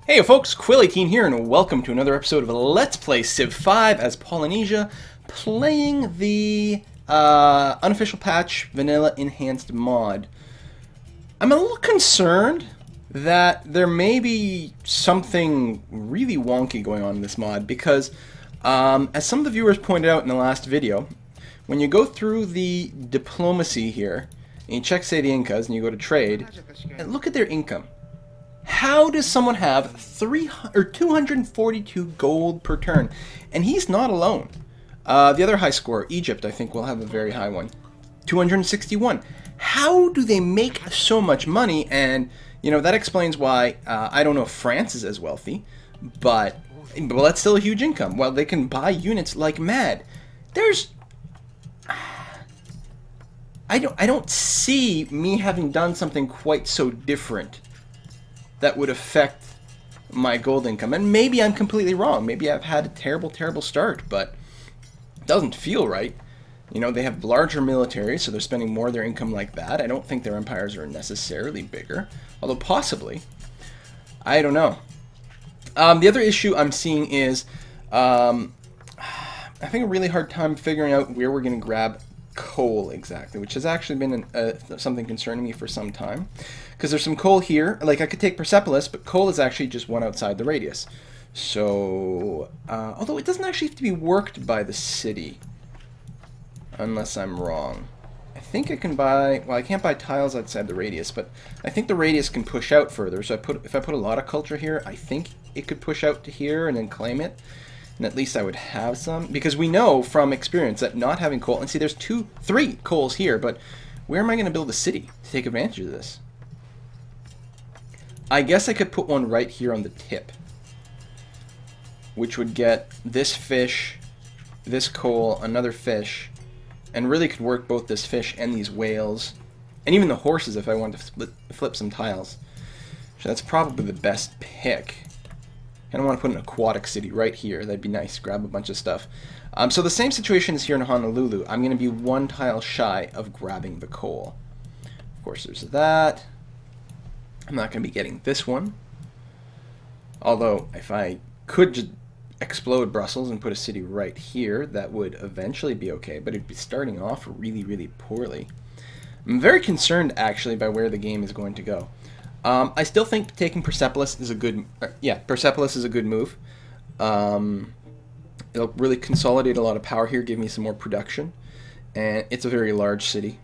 Hey folks, Quill18 here, and welcome to another episode of Let's Play Civ 5 as Polynesia, playing the unofficial patch vanilla enhanced mod. I'm a little concerned that there may be something really wonky going on in this mod because, as some of the viewers pointed out in the last video, when you go through the diplomacy here, and you check, say, the Incas, and you go to trade, and look at their income. How does someone have 242 gold per turn? And he's not alone. The other high scorer, Egypt, I think will have a very high one. 261. How do they make so much money? And, you know, that explains why I don't know if France is as wealthy, but that's still a huge income. Well, they can buy units like mad. There's... I don't see me having done something quite so different that would affect my gold income. And maybe I'm completely wrong. Maybe I've had a terrible, terrible start, but it doesn't feel right. You know, they have larger military, so they're spending more of their income like that. I don't think their empires are necessarily bigger, although possibly. I don't know. The other issue I'm seeing is I'm having a really hard time figuring out where we're going to grab coal exactly, which has actually been something concerning me for some time, because there's some coal here. Like, I could take Persepolis, but coal is actually just one outside the radius. So although it doesn't actually have to be worked by the city, unless I'm wrong. I think I can buy, well, I can't buy tiles outside the radius, but I think the radius can push out further. So if I put a lot of culture here, I think it could push out to here and then claim it. And at least I would have some, because we know from experience that not having coal, and see there's 3 coals here, but where am I going to build a city to take advantage of this? I guess I could put one right here on the tip, which would get this fish, this coal, another fish, and really could work both this fish and these whales, and even the horses if I wanted to flip some tiles. So that's probably the best pick. I don't want to put an aquatic city right here. That'd be nice. Grab a bunch of stuff. So the same situation is here in Honolulu. I'm going to be 1 tile shy of grabbing the coal. Of course, there's that. I'm not going to be getting this one. Although, if I could just explode Brussels and put a city right here, that would eventually be okay. But it'd be starting off really, really poorly. I'm very concerned, actually, by where the game is going to go. I still think taking Persepolis is a good, Persepolis is a good move. It'll really consolidate a lot of power here, give me some more production, and it's a very large city.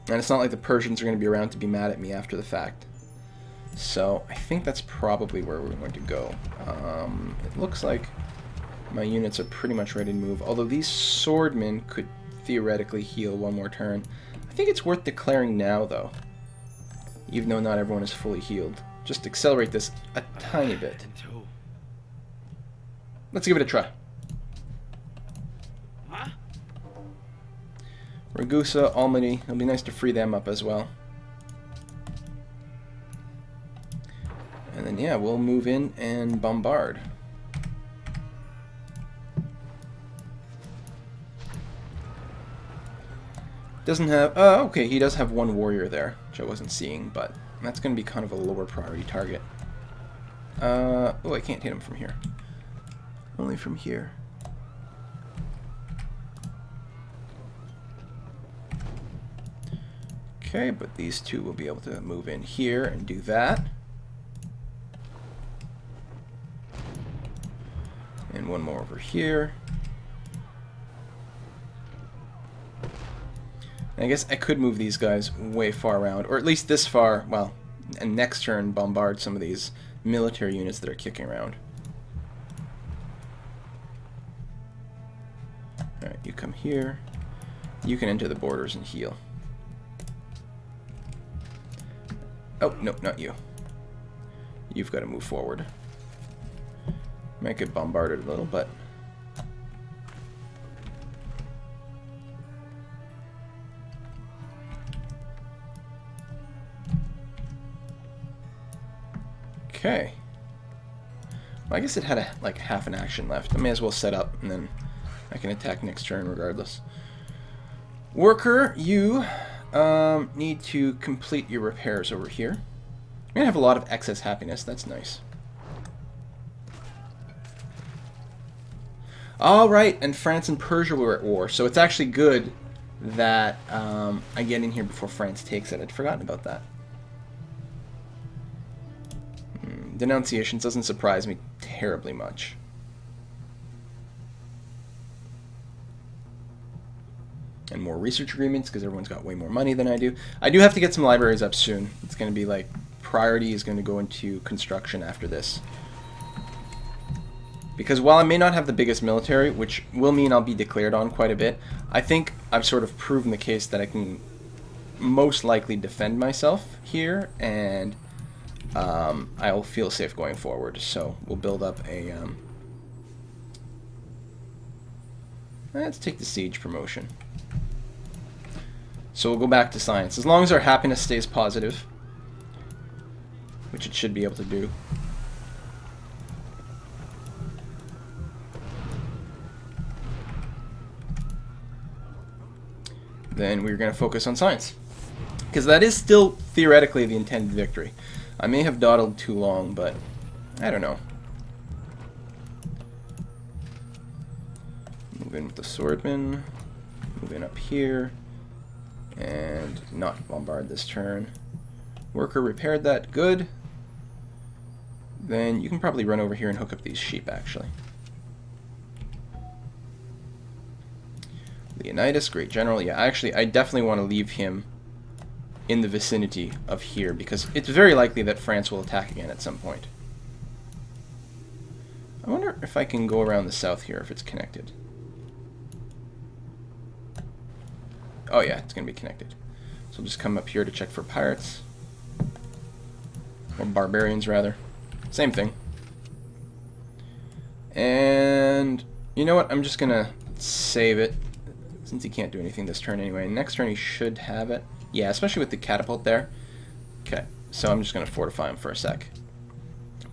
And it's not like the Persians are going to be around to be mad at me after the fact. So I think that's probably where we're going to go. It looks like my units are pretty much ready to move, although these swordmen could theoretically heal 1 more turn. I think it's worth declaring now, though. Even though not everyone is fully healed. Just accelerate this a tiny bit. Let's give it a try. Ragusa, Almaty, it'll be nice to free them up as well. And then, yeah, we'll move in and bombard. Doesn't have, okay, he does have 1 warrior there, which I wasn't seeing, but that's going to be kind of a lower priority target. Oh, I can't hit him from here. Only from here. Okay, but these 2 will be able to move in here and do that. And 1 more over here. I guess I could move these guys way far around, or at least this far, well, and next turn bombard some of these military units that are kicking around. Alright, you come here. You can enter the borders and heal. Oh, no, not you. You've got to move forward. Might get bombarded a little, but... Okay. Well, I guess it had like half an action left. I may as well set up, and then I can attack next turn regardless. Worker, you need to complete your repairs over here. gonna have a lot of excess happiness. That's nice. All right, and France and Persia were at war, so it's actually good that I get in here before France takes it. I'd forgotten about that. Denunciations doesn't surprise me terribly much. And more research agreements because everyone's got way more money than I do. I do have to get some libraries up soon. It's going to be like priority is going to go into construction after this. Because while I may not have the biggest military, which will mean I'll be declared on quite a bit, I think I've sort of proven the case that I can most likely defend myself here, and I'll feel safe going forward. So we'll build up a... let's take the siege promotion. So we'll go back to science. As long as our happiness stays positive, which it should be able to do. Then we're going to focus on science. Because that is still theoretically the intended victory. I may have dawdled too long, but I don't know. Move in with the swordman. Move in up here. And not bombard this turn. Worker repaired that. Good. Then you can probably run over here and hook up these sheep, actually. Leonidas, great general. Yeah, actually, I definitely want to leave him in the vicinity of here, because it's very likely that France will attack again at some point. I wonder if I can go around the south here, if it's connected. Oh yeah, it's going to be connected. So I'll just come up here to check for pirates. Or barbarians, rather. Same thing. And you know what? I'm just going to save it, since he can't do anything this turn anyway. Next turn he should have it. Yeah, especially with the catapult there. Okay, so I'm just going to fortify him for a sec.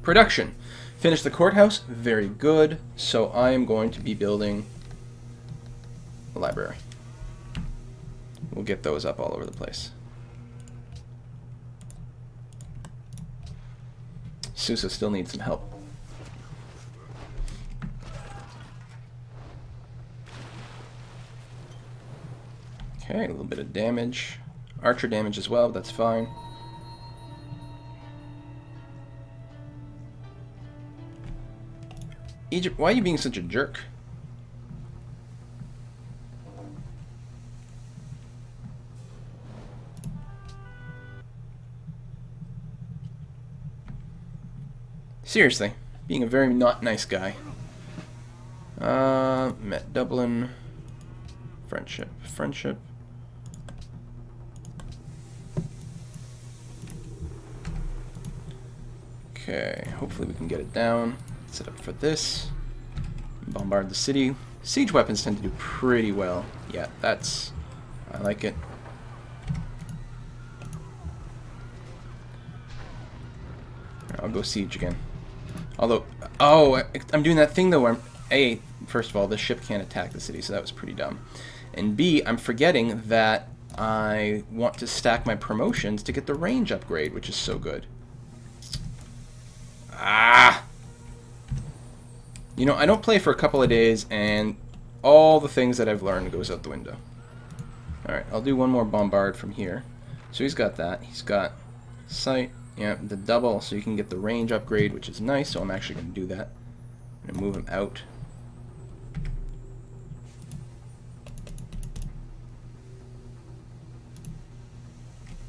Production. Finish the courthouse. Very good. So I am going to be building a library. We'll get those up all over the place. Susa still needs some help. Okay, a little bit of damage. Archer damage as well, but that's fine. Egypt, why are you being such a jerk? Seriously, being a very not nice guy. Met Dublin. Friendship. Friendship. Okay, hopefully we can get it down. Set up for this. Bombard the city. Siege weapons tend to do pretty well. Yeah, that's... I like it. I'll go siege again. Although... Oh, I'm doing that thing though where A, first of all, this ship can't attack the city, so that was pretty dumb. And B, I'm forgetting that I want to stack my promotions to get the range upgrade, which is so good. Ah! You know, I don't play for a couple of days, and all the things that I've learned goes out the window. Alright, I'll do one more bombard from here. So he's got that. He's got sight, yeah, the double, so you can get the range upgrade, which is nice, so I'm actually going to do that. I'm going to move him out.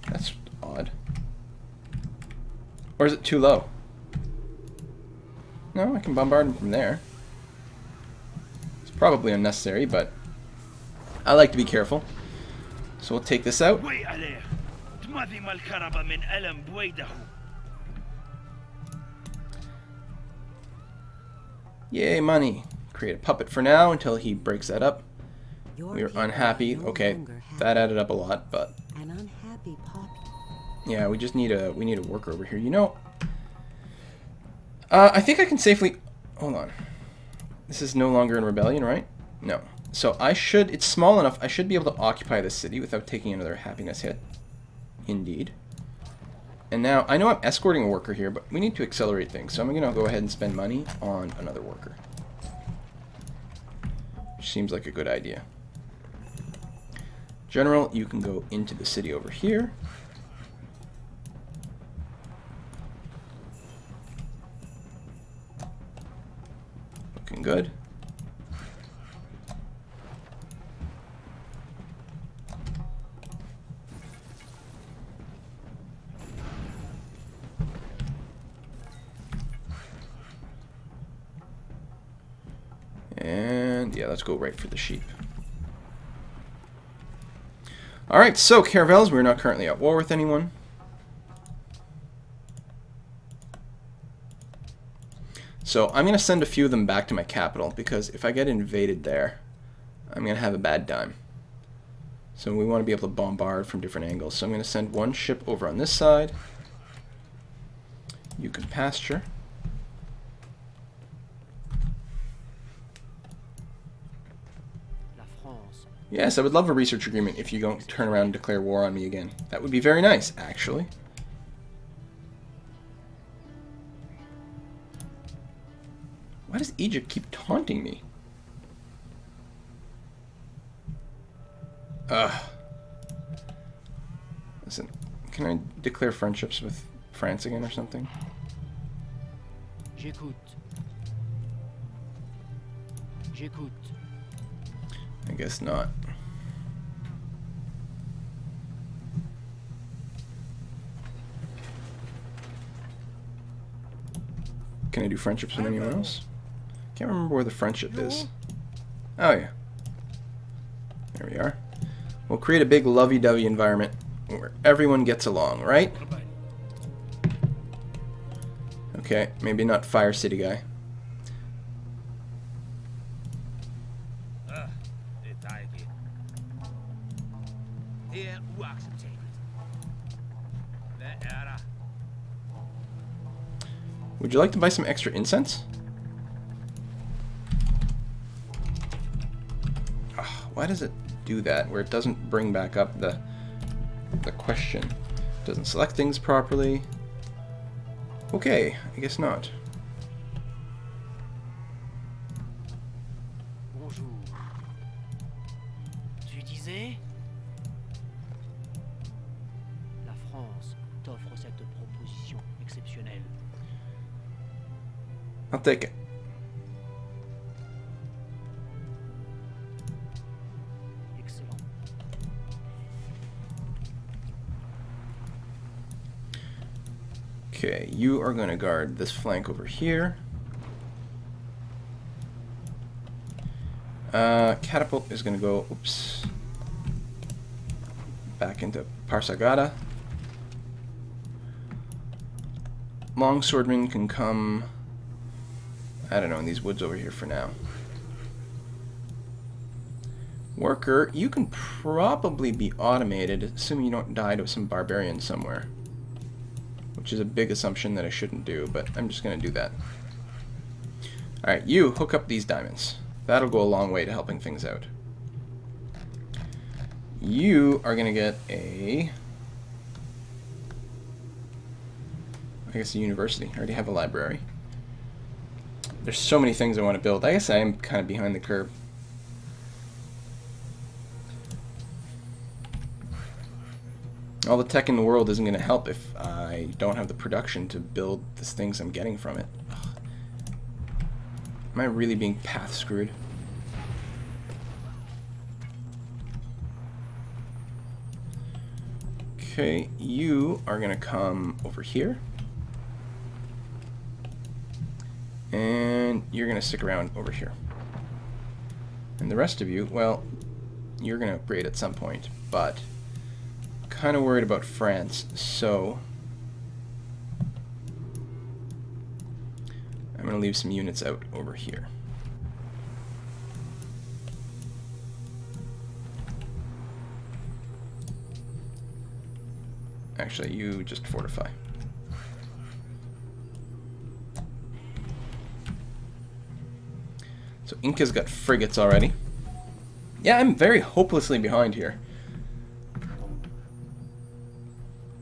That's odd. Or is it too low? No, I can bombard him from there. It's probably unnecessary, but I like to be careful. So we'll take this out. Yay, money. Create a puppet for now until he breaks that up. We're unhappy. Okay, that added up a lot, but yeah, we just need a worker over here. You know, I think I can safely... Hold on. This is no longer in rebellion, right? No. So I should... It's small enough. I should be able to occupy this city without taking another happiness hit. Indeed. And now, I know I'm escorting a worker here, but we need to accelerate things. So I'm going to go ahead and spend money on another worker. Which seems like a good idea. General, you can go into the city over here. Looking good. And yeah, let's go right for the sheep. Alright, so caravels, we're not currently at war with anyone. So I'm going to send a few of them back to my capital, because if I get invaded there, I'm going to have a bad time. So we want to be able to bombard from different angles. So I'm going to send one ship over on this side. You can pasture. Yes, I would love a research agreement if you don't turn around and declare war on me again. That would be very nice, actually. Why does Egypt keep taunting me? Listen, can I declare friendships with France again or something? J'écoute. I guess not. Can I do friendships with anyone else? Can't remember where the friendship is. Oh yeah. There we are. We'll create a big lovey-dovey environment where everyone gets along, right? Okay, maybe not Fire City guy. Would you like to buy some extra incense? Oh, why does it do that where it doesn't bring back up the question? It doesn't select things properly. Okay, I guess not. Bonjour. Tu disais? La France t'offre cette proposition exceptionnelle. I'll take it. Excellent. Okay, you are going to guard this flank over here. Catapult is going to go, oops, back into Parsagada. Longswordman can come, I don't know, in these woods over here for now. Worker, you can probably be automated, assuming you don't die to some barbarian somewhere. Which is a big assumption that I shouldn't do, but I'm just going to do that. Alright, you hook up these diamonds. That'll go a long way to helping things out. You are going to get a... I guess a university. I already have a library. There's so many things I want to build. I guess I am kind of behind the curve. All the tech in the world isn't going to help if I don't have the production to build the things I'm getting from it. Ugh. Am I really being path screwed? Okay, you are going to come over here. And you're going to stick around over here. And the rest of you, well, you're going to upgrade at some point, but kind of worried about France, so I'm going to leave some units out over here. Actually, you just fortify. So Inca's got frigates already. Yeah, I'm very hopelessly behind here.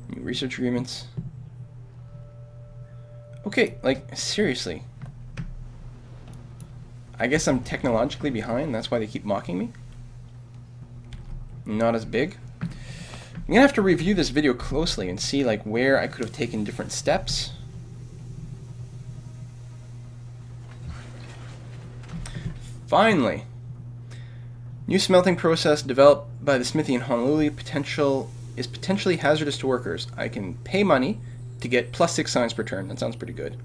New research agreements. Okay, like, seriously. I guess I'm technologically behind, that's why they keep mocking me. Not as big. I'm gonna have to review this video closely and see like where I could have taken different steps. Finally! New smelting process developed by the smithy in Honolulu is potentially hazardous to workers. I can pay money to get +6 science per turn. That sounds pretty good.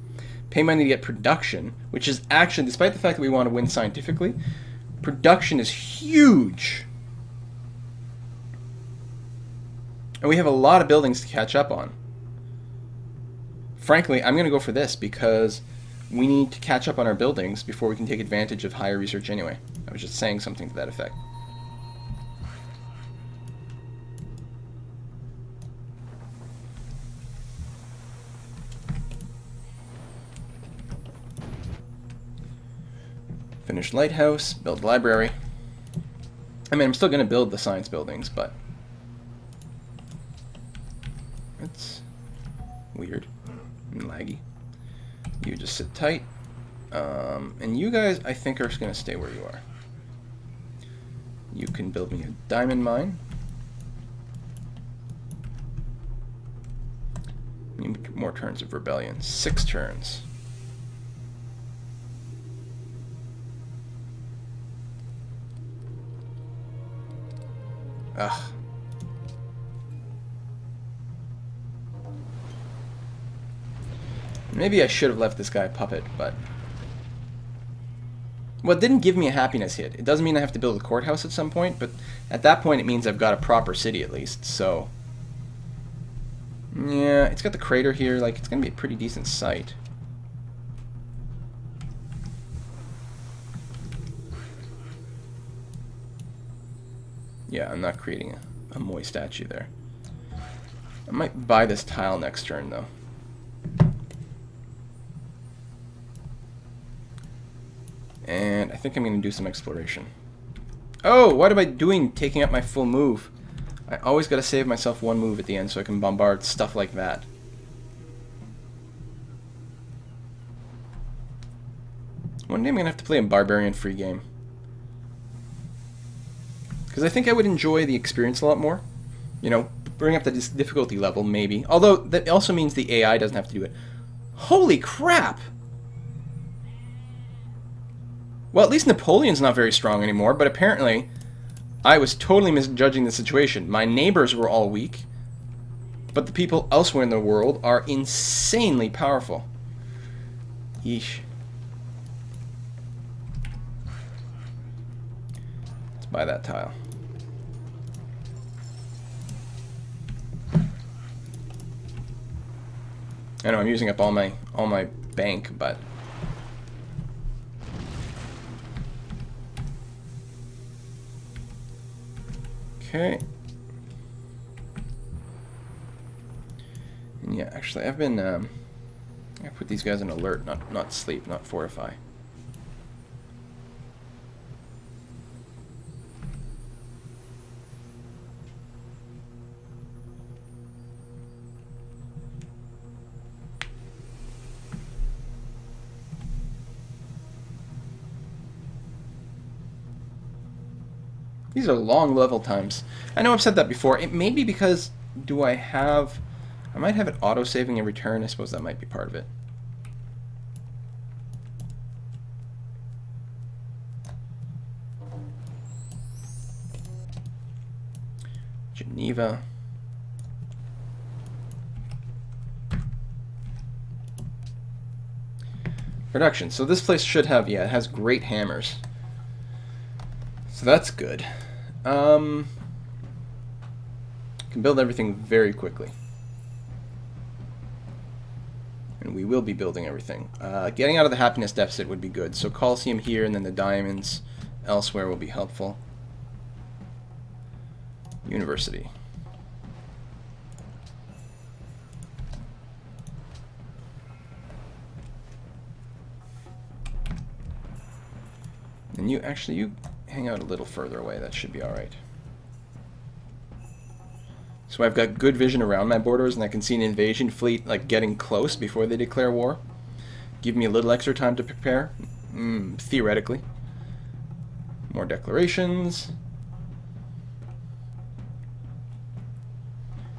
Pay money to get production, which is actually, despite the fact that we want to win scientifically, production is huge. And we have a lot of buildings to catch up on. Frankly, I'm going to go for this because we need to catch up on our buildings before we can take advantage of higher research anyway. I was just saying something to that effect. Finish lighthouse, build library. I mean, I'm still going to build the science buildings, but that's weird and laggy. You just sit tight. And you guys, I think, are just going to stay where you are. You can build me a diamond mine. Need more turns of rebellion. 6 turns. Ugh. Maybe I should have left this guy a puppet, but... Well, it didn't give me a happiness hit. It doesn't mean I have to build a courthouse at some point, but at that point it means I've got a proper city at least, so... Yeah, it's got the crater here, like, it's gonna be a pretty decent site. Yeah, I'm not creating a Moy statue there. I might buy this tile next turn, though. And I think I'm going to do some exploration. Oh, what am I doing taking up my full move? I always got to save myself one move at the end so I can bombard stuff like that. One day I'm going to have to play a barbarian free game. Because I think I would enjoy the experience a lot more. You know, bring up the difficulty level, maybe. Although, that also means the AI doesn't have to do it. Holy crap! Well, at least Napoleon's not very strong anymore, but apparently I was totally misjudging the situation. My neighbors were all weak, but the people elsewhere in the world are insanely powerful. Yeesh. Let's buy that tile. I know I'm using up all my bank, but okay. And yeah, actually, I've been I put these guys in alert, not sleep, not fortify. These are long level times. I know I've said that before. It may be because I might have it auto-saving every turn. I suppose that might be part of it. Geneva. Production. So this place should have, yeah, it has great hammers. So that's good. Can build everything very quickly. And we will be building everything. Getting out of the happiness deficit would be good. So Colosseum here and then the diamonds elsewhere will be helpful. University. And you hang out a little further away. That should be alright. So I've got good vision around my borders, and I can see an invasion fleet like getting close before they declare war. give me a little extra time to prepare, theoretically. More declarations.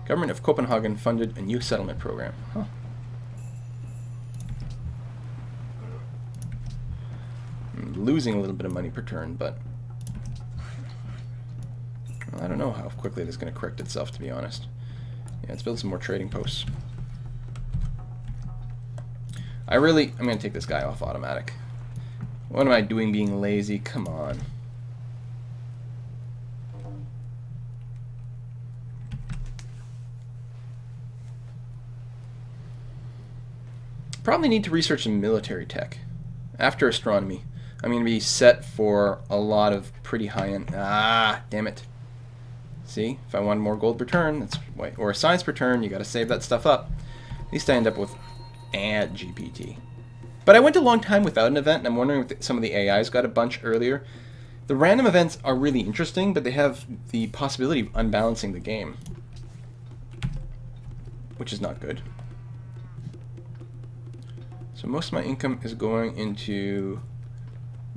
Government of Copenhagen funded a new settlement program. Huh. I'm losing a little bit of money per turn, but well, I don't know how quickly this is going to correct itself, to be honest. Yeah, let's build some more trading posts. I'm going to take this guy off automatic. What am I doing being lazy? Come on. Probably need to research some military tech. After astronomy, I'm going to be set for a lot of pretty high-end... Ah, damn it. See, if I want more gold per turn, or a science per turn, you got to save that stuff up. At least I end up with GPT. But I went a long time without an event, and I'm wondering if some of the AIs got a bunch earlier. The random events are really interesting, but they have the possibility of unbalancing the game, which is not good. So most of my income is going into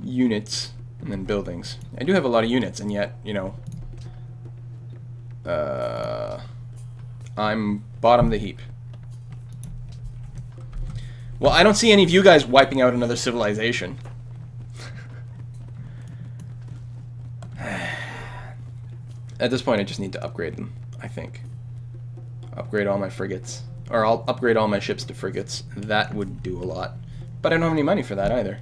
units and then buildings. I do have a lot of units, and yet, you know, I'm bottom of the heap. Well, I don't see any of you guys wiping out another civilization. At this point, I just need to upgrade them, I think. Upgrade all my frigates. Or I'll upgrade all my ships to frigates. That would do a lot. But I don't have any money for that either.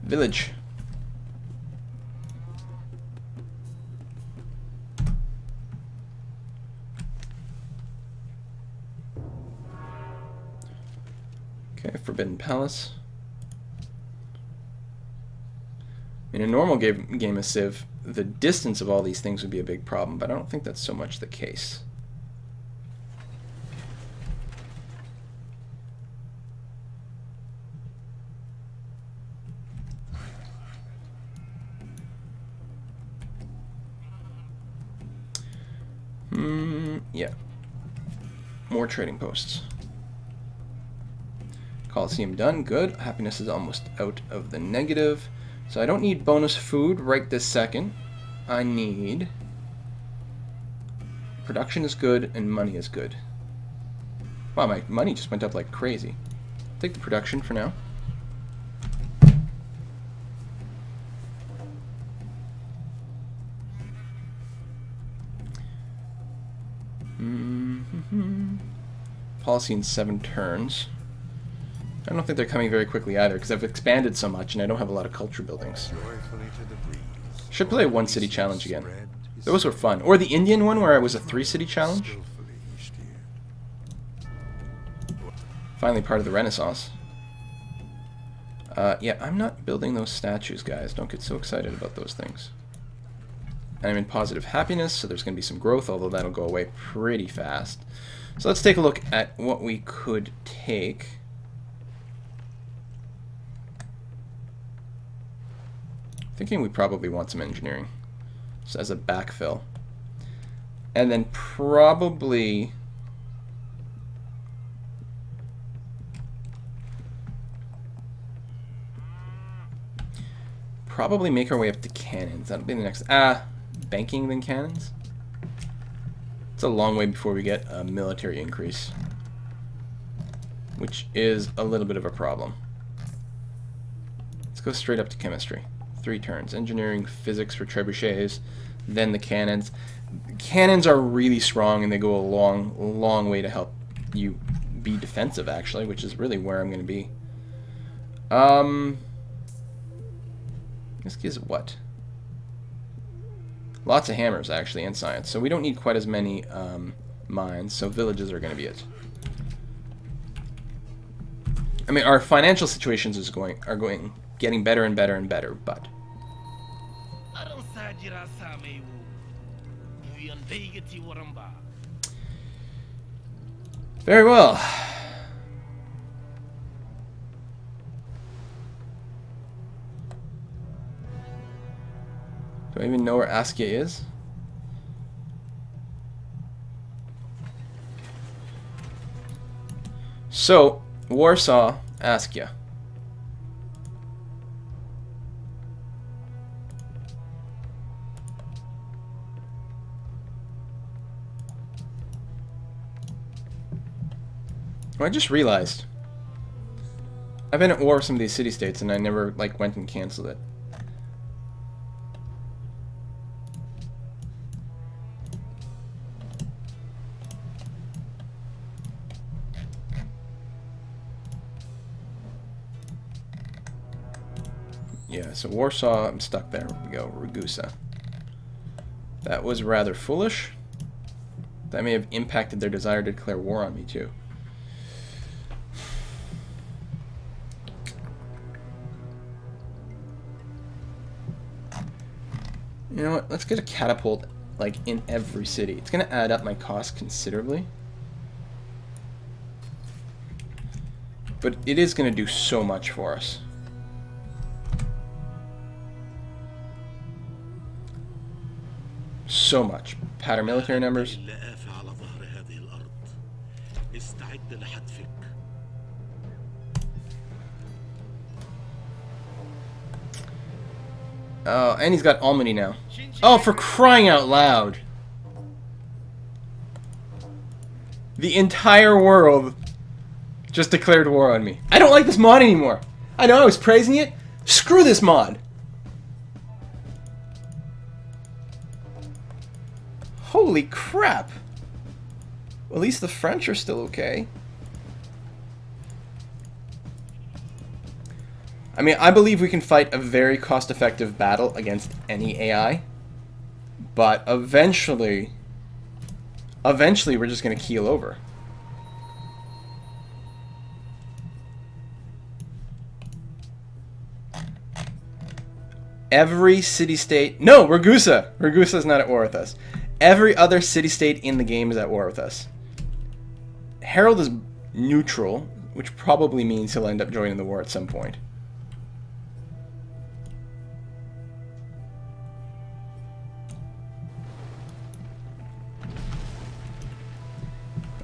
Village. Okay, Forbidden Palace. In a normal game of Civ, the distance of all these things would be a big problem, but I don't think that's so much the case. Yeah. More trading posts. Coliseum done. Good. Happiness is almost out of the negative. So I don't need bonus food right this second. I need... Production is good and money is good. Wow, my money just went up like crazy. Take the production for now. Policy in 7 turns. I don't think they're coming very quickly either, because I've expanded so much and I don't have a lot of culture buildings. Should play a 1-city challenge again. Those were fun. Or the Indian one where I was a 3-city challenge. Finally part of the Renaissance. Yeah, I'm not building those statues, guys. Don't get so excited about those things. And I'm in positive happiness, so there's going to be some growth, although that'll go away pretty fast. So let's take a look at what we could take. Thinking we probably want some engineering, just as a backfill. And then probably... make our way up to cannons. That'll be the next... banking than cannons? It's a long way before we get a military increase, which is a little bit of a problem. Let's go straight up to chemistry. 3 turns. Engineering, physics for trebuchets, then the cannons. Cannons are really strong and they go a long way to help you be defensive, actually, which is really where I'm going to be. This gives what? Lots of hammers, actually, and science. So we don't need quite as many mines, so villages are going to be it. I mean, our financial situations are getting better and better and better, but... Very well. Do I even know where Askia is? So, Warsaw, ask ya. Oh, I just realized. I've been at war with some of these city-states and I never, like, went and canceled it. Yeah, so Warsaw, I'm stuck there. We go, Ragusa. That was rather foolish. That may have impacted their desire to declare war on me, too. You know what? Let's get a catapult, like, in every city. It's going to add up my cost considerably. But it is going to do so much for us. So much. Pattern military numbers. Oh, and he's got Almany now. Oh, for crying out loud. The entire world just declared war on me. I don't like this mod anymore. I know I was praising it. Screw this mod. Holy crap. Well, at least the French are still okay. I mean, I believe we can fight a very cost-effective battle against any AI. But eventually we're just going to keel over. Every city-state... No, Ragusa! Ragusa's not at war with us. Every other city-state in the game is at war with us. Harold is neutral, which probably means he'll end up joining the war at some point.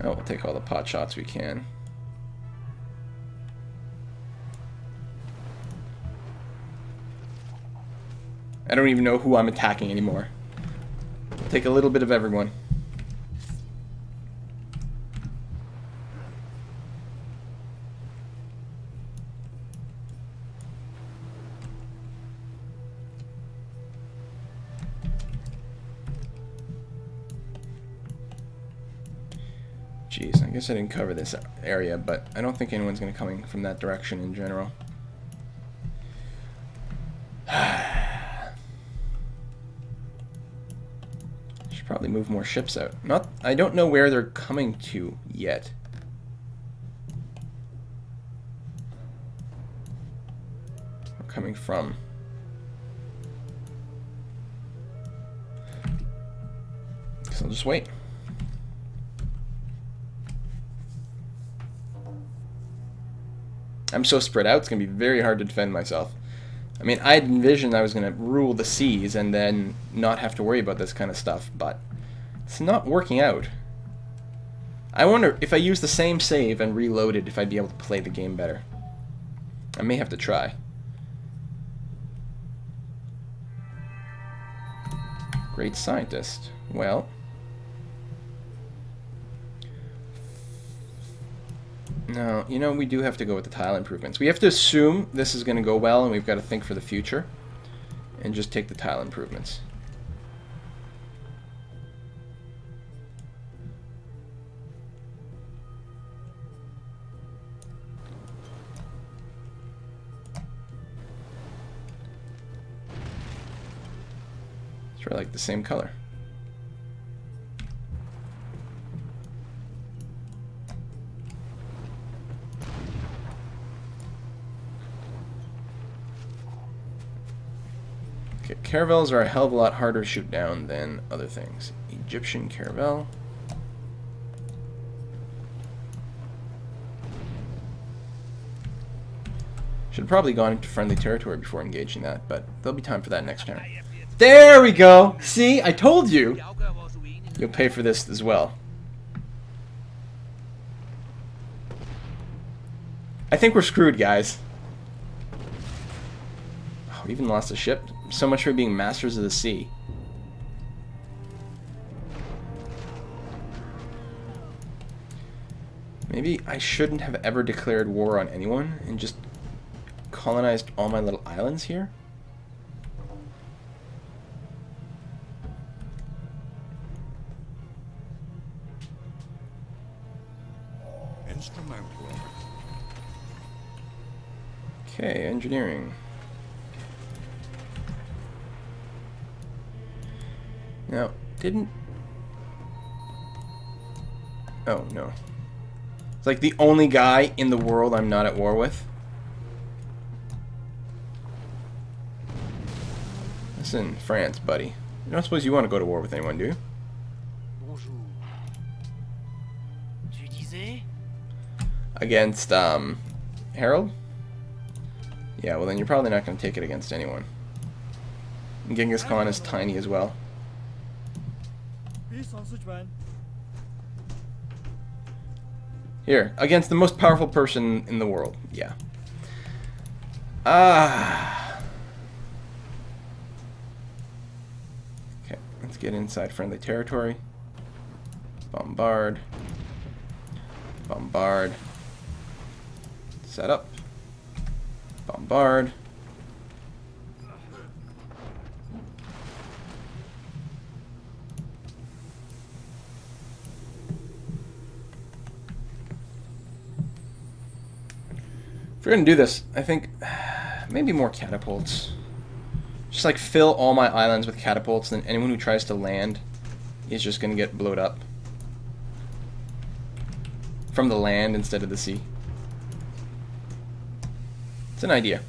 Oh, we'll take all the pot shots we can. I don't even know who I'm attacking anymore. We'll take a little bit of everyone. Jeez, I guess I didn't cover this area, but I don't think anyone's going to coming from that direction in general. Should probably move more ships out. I don't know where they're coming to yet. Or coming from. So I'll just wait. I'm so spread out, it's going to be very hard to defend myself. I mean, I envisioned I was going to rule the seas and then not have to worry about this kind of stuff, but it's not working out. I wonder if I use the same save and reload it, if I'd be able to play the game better. I may have to try. Great scientist. Well... No, you know, we do have to go with the tile improvements. We have to assume this is going to go well, and we've got to think for the future. And just take the tile improvements. It's really like the same color. Caravels are a hell of a lot harder to shoot down than other things. Egyptian caravel. Should have probably gone into friendly territory before engaging that, but there'll be time for that next turn. There we go! See? I told you! You'll pay for this as well. I think we're screwed, guys. Oh, we even lost a ship. So much for being masters of the sea. Maybe I shouldn't have ever declared war on anyone and just colonized all my little islands here. Instrumental. Okay, engineering. Now, didn't... Oh, no. It's like the only guy in the world I'm not at war with. Listen, France, buddy. You don't suppose you want to go to war with anyone, do you? Bonjour. Tu disais? Against, Harold? Yeah, well then you're probably not going to take it against anyone. And Genghis Khan is tiny as well. Here, against the most powerful person in the world. Yeah. Okay, let's get inside friendly territory. Bombard. Bombard. Set up. Bombard. If we're gonna do this, I think maybe more catapults. Just like fill all my islands with catapults, and then anyone who tries to land is just gonna get blowed up from the land instead of the sea. It's an idea.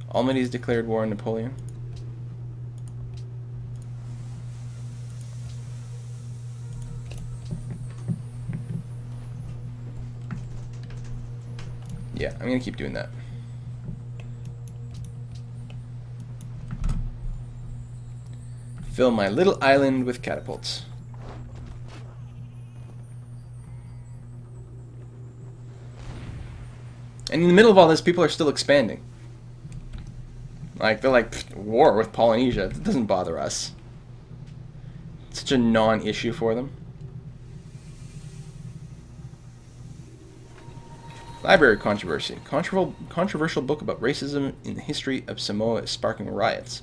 Almaty's declared war on Napoleon. Yeah, I'm gonna keep doing that. Fill my little island with catapults. And in the middle of all this, people are still expanding. Like, they're like, war with Polynesia. It doesn't bother us. It's such a non-issue for them. Library controversy. Controversial book about racism in the history of Samoa is sparking riots.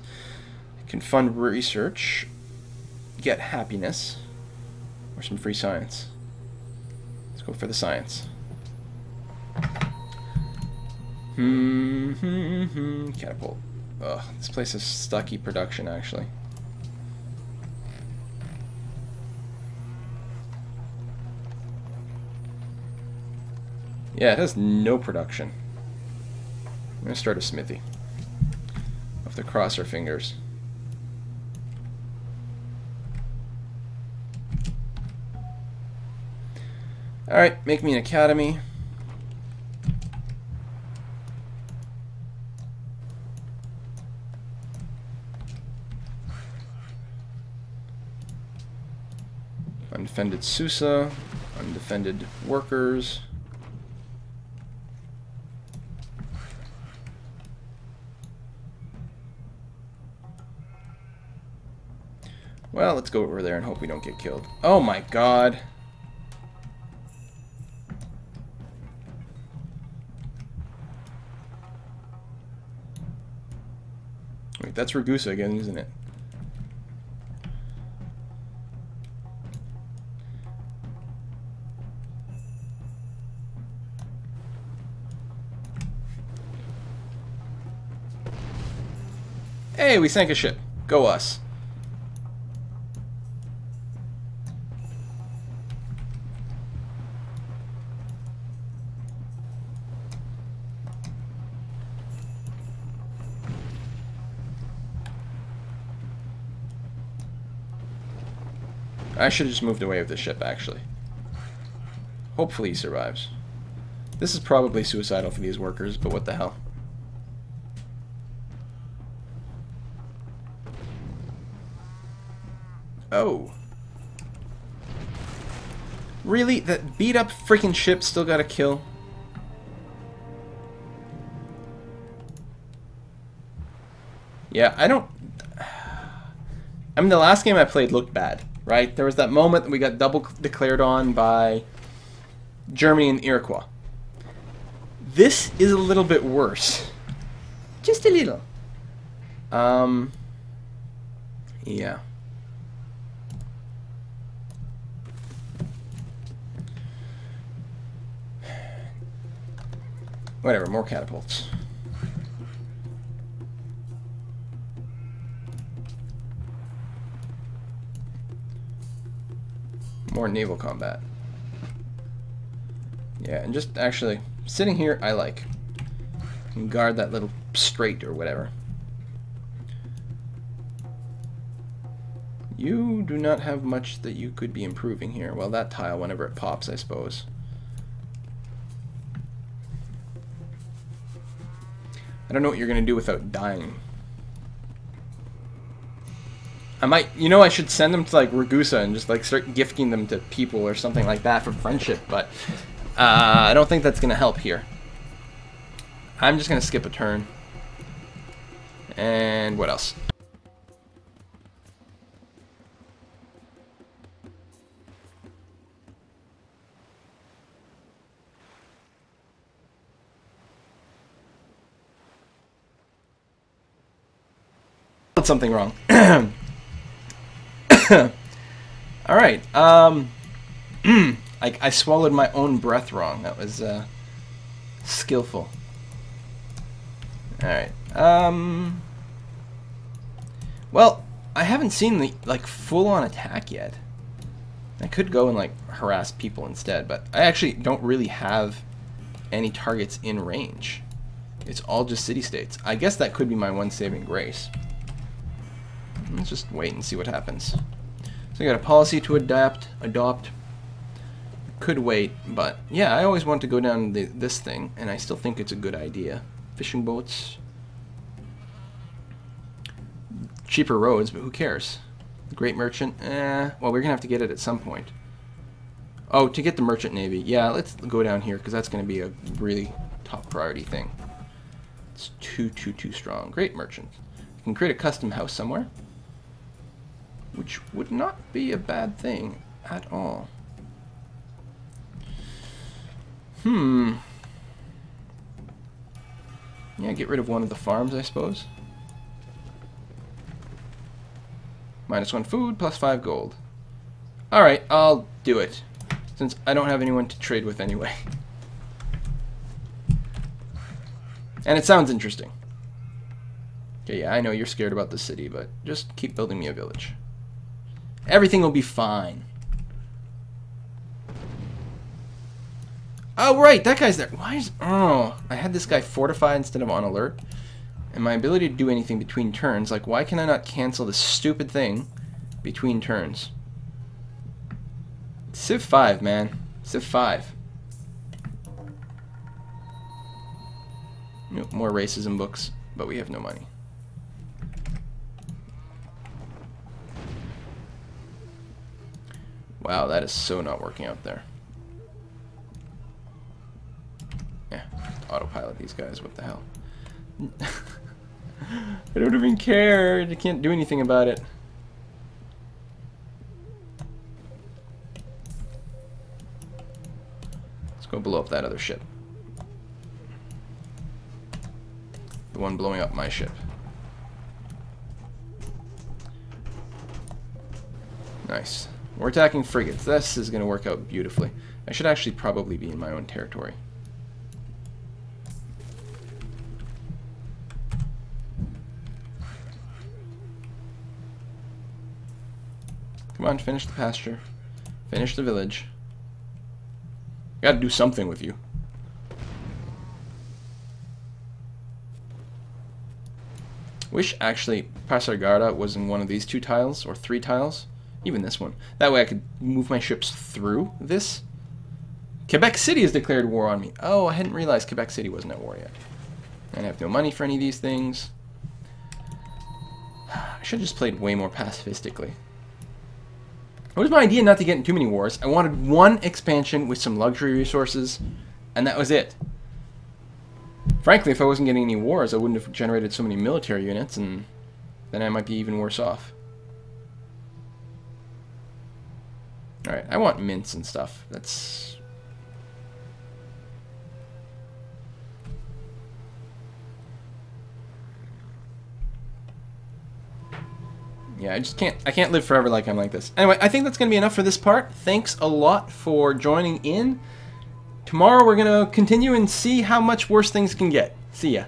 It can fund research, get happiness, or some free science. Let's go for the science. Catapult. Ugh, this place is stucky production, actually. Yeah, it has no production. I'm gonna start a smithy. We'll have to cross our fingers. Alright, make me an academy. Undefended Susa, undefended workers. Well, let's go over there and hope we don't get killed. Oh my god. Wait, that's Ragusa again, isn't it? Hey, we sank a ship. Go us. I should have just moved away with the ship, actually. Hopefully he survives. This is probably suicidal for these workers, but what the hell. Oh. Really? That beat up freaking ship still got a kill? Yeah, I don't... I mean, the last game I played looked bad, right? There was that moment that we got double declared on by Germany and Iroquois. This is a little bit worse. Just a little. Yeah. Whatever, more catapults. More naval combat. Yeah, and just actually sitting here, I like. And guard that little strait or whatever. You do not have much that you could be improving here. Well, that tile, whenever it pops, I suppose. I don't know what you're going to do without dying. I might, you know, I should send them to like Ragusa and just like start gifting them to people or something like that for friendship, but I don't think that's going to help here. I'm just going to skip a turn. And what else? Did something wrong. All right. I swallowed my own breath wrong. That was skillful. All right. Well, I haven't seen the like full-on attack yet. I could go and like harass people instead, but I actually don't really have any targets in range. It's all just city-states. I guess that could be my one saving grace. Let's just wait and see what happens. So I got a policy to adopt. Could wait, but yeah, I always want to go down this thing, and I still think it's a good idea. Fishing boats. Cheaper roads, but who cares? Great merchant. Well, we're gonna have to get it at some point. Oh, to get the merchant navy. Yeah, let's go down here because that's gonna be a really top priority thing. It's too strong. Great merchant. You can create a custom house somewhere, which would not be a bad thing at all. Yeah, get rid of one of the farms, I suppose. -1 food, +5 gold. Alright, I'll do it, since I don't have anyone to trade with anyway. And it sounds interesting. Okay, yeah, I know you're scared about the city, but just keep building me a village. Everything will be fine. Oh, right, that guy's there. Why is... Oh, I had this guy fortified instead of on alert. And my ability to do anything between turns, like, why can I not cancel this stupid thing between turns? Civ 5, man. Civ 5. Nope, more racism books, but we have no money. Wow, that is so not working out there. Yeah, autopilot these guys, what the hell. I don't even care, I can't do anything about it. Let's go blow up that other ship. The one blowing up my ship. Nice. We're attacking frigates. This is going to work out beautifully. I should actually probably be in my own territory. Come on, finish the pasture. Finish the village. Gotta do something with you. Wish actually Pasargada was in one of these 2 tiles or 3 tiles. Even this one. That way I could move my ships through this. Quebec City has declared war on me. Oh, I hadn't realized Quebec City wasn't at war yet. And I have no money for any of these things. I should have just played way more pacifistically. It was my idea not to get in too many wars. I wanted one expansion with some luxury resources, and that was it. Frankly, if I wasn't getting any wars, I wouldn't have generated so many military units, and then I might be even worse off. Alright, I want mints and stuff. That's... yeah, I can't live forever like I'm like this. Anyway, I think that's going to be enough for this part. Thanks a lot for joining in. Tomorrow we're going to continue and see how much worse things can get. See ya.